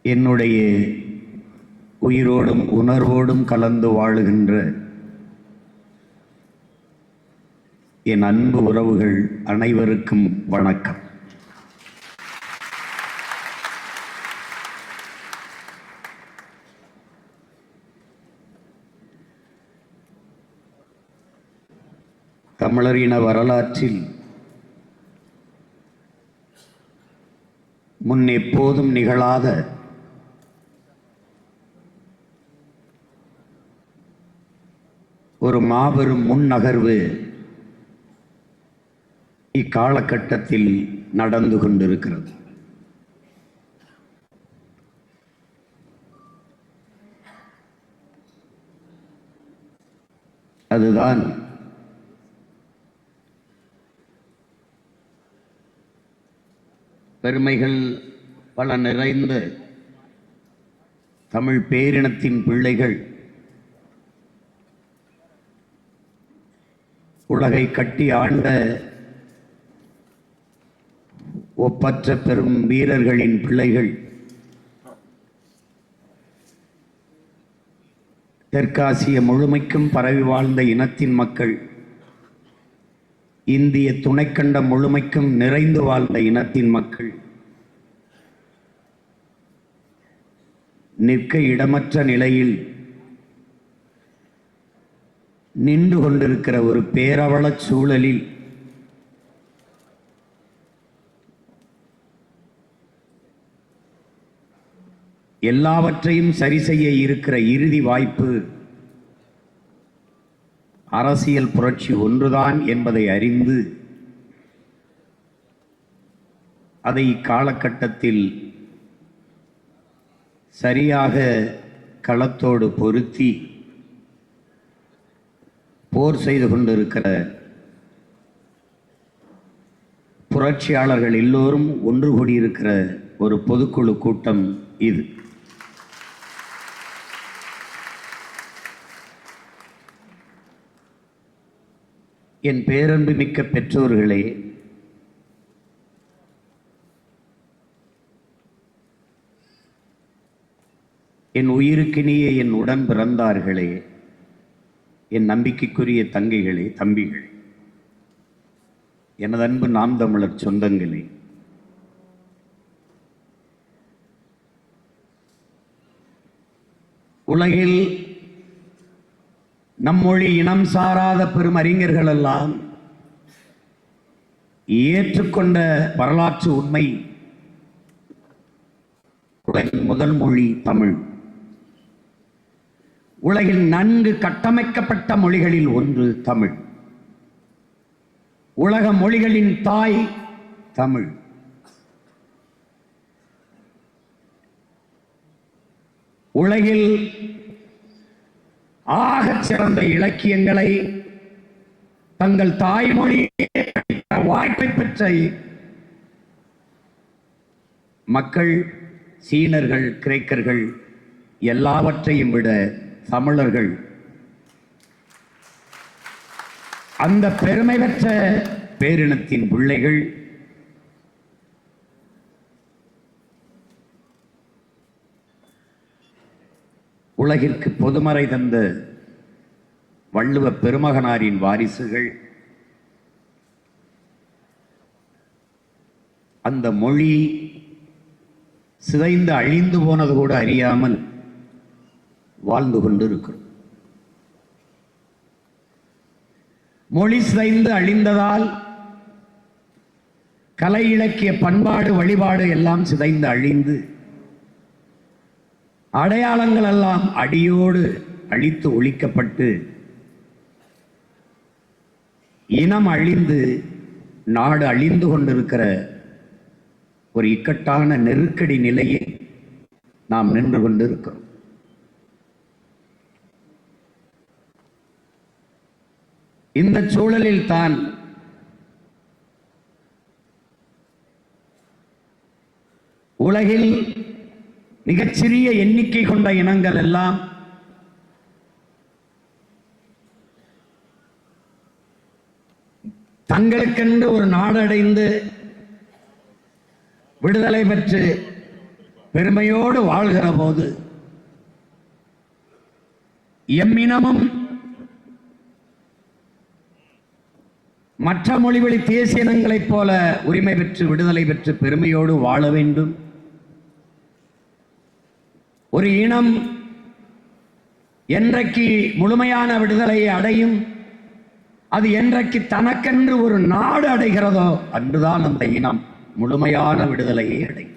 என்னுடைய உயிரோடும் உணர்வோடும் கலந்து வாழுகின்ற என் அன்பு உறவுகள் அனைவருக்கும் வணக்கம். தமிழரின வரலாற்றில் முன் எப்போதும் நிகழாத ஒரு மாபெரும் முன்னகர்வு இக்காலகட்டத்தில் நடந்து கொண்டிருக்கிறது. அதுதான் பெருமைகள் பல நிறைந்த தமிழ் பேரினத்தின் பிள்ளைகள் உலகை கட்டி ஆண்ட ஒப்பற்ற பெரும் வீரர்களின் பிள்ளைகள் தெற்காசிய முழுமைக்கும் பரவி வாழ்ந்த இனத்தின் மக்கள், இந்திய துணைக்கண்டம் முழுமைக்கும் நிறைந்து வாழ்ந்த இனத்தின் மக்கள், நிற்க இடமற்ற நிலையில் நின்று கொண்டிருக்கிற ஒரு பேரவலச் சூழலில் எல்லாவற்றையும் சரி செய்ய இருக்கிற இறுதி வாய்ப்பு அரசியல் புரட்சி ஒன்றுதான் என்பதை அறிந்து அதை இக்காலகட்டத்தில் சரியாக களத்தோடு பொருத்தி போர் செய்து கொண்டிருக்கிற புரட்சியாளர்கள் எல்லோரும் ஒன்று கூடியிருக்கிற ஒரு பொதுக்குழு கூட்டம் இது. என் பேரன்பு மிக்க பெற்றோர்களே, என் உயிருக்கினிய என் உடன் பிறந்தார்களே, என் நம்பிக்கைக்குரிய தங்கைகளே, தம்பிகள், எனது அன்பு நாம் தமிழர் சொந்தங்களே, உலகில் நம்மொழி இனம் சாராத பெரும் அறிஞர்கள் எல்லாம் ஏற்றுக்கொண்ட வரலாற்று உண்மை, உலகின் முதல் மொழி தமிழ். உலகில் நன்கு கட்டமைக்கப்பட்ட மொழிகளில் ஒன்று தமிழ். உலக மொழிகளின் தாய் தமிழ். உலகில் ஆகச் சிறந்த இலக்கியங்களை தங்கள் தாய்மொழி வாய்ப்பை பெற்ற மக்கள் சீனர்கள், கிரேக்கர்கள் எல்லாவற்றையும் விட தமிழர்கள் அந்த பெருமை பெற்ற பேரினத்தின் பிள்ளைகள் உலகிற்கு பொதுமறை தந்த வள்ளுவ பெருமகனாரின் வாரிசுகள். அந்த மொழி சிதைந்து அழிந்து போனது கூட அறியாமல் வாழ்ந்து கொண்டிருக்கிறோம். மொழி சிதைந்து அழிந்ததால் கலை இலக்கிய பண்பாடு வழிபாடு எல்லாம் சிதைந்து அழிந்து அடையாளங்கள் எல்லாம் அடியோடு அழித்து ஒழிக்கப்பட்டு இனம் அழிந்து நாடு அழிந்து கொண்டிருக்கிற ஒரு இக்கட்டான நெருக்கடி நிலையில் நாம் நின்று கொண்டிருக்கிறோம். இந்த சூழலில் தான் உலகில் மிகச்சிறிய எண்ணிக்கை கொண்ட இனங்கள் எல்லாம் தங்களுக்கென்று ஒரு நாடடைந்து விடுதலை பெற்று பெருமையோடு வாழ்கிற போது எம்மினமும் மற்ற மொழிவழி தேசிய இனங்களைப் போல உரிமை பெற்று விடுதலை பெற்று பெருமையோடு வாழ வேண்டும். ஒரு இனம் என்றைக்கு முழுமையான விடுதலையை அடையும், அது என்றைக்கு தனக்கென்று ஒரு நாடு அடைகிறதோ அன்றுதான் அந்த இனம் முழுமையான விடுதலையை அடையும்.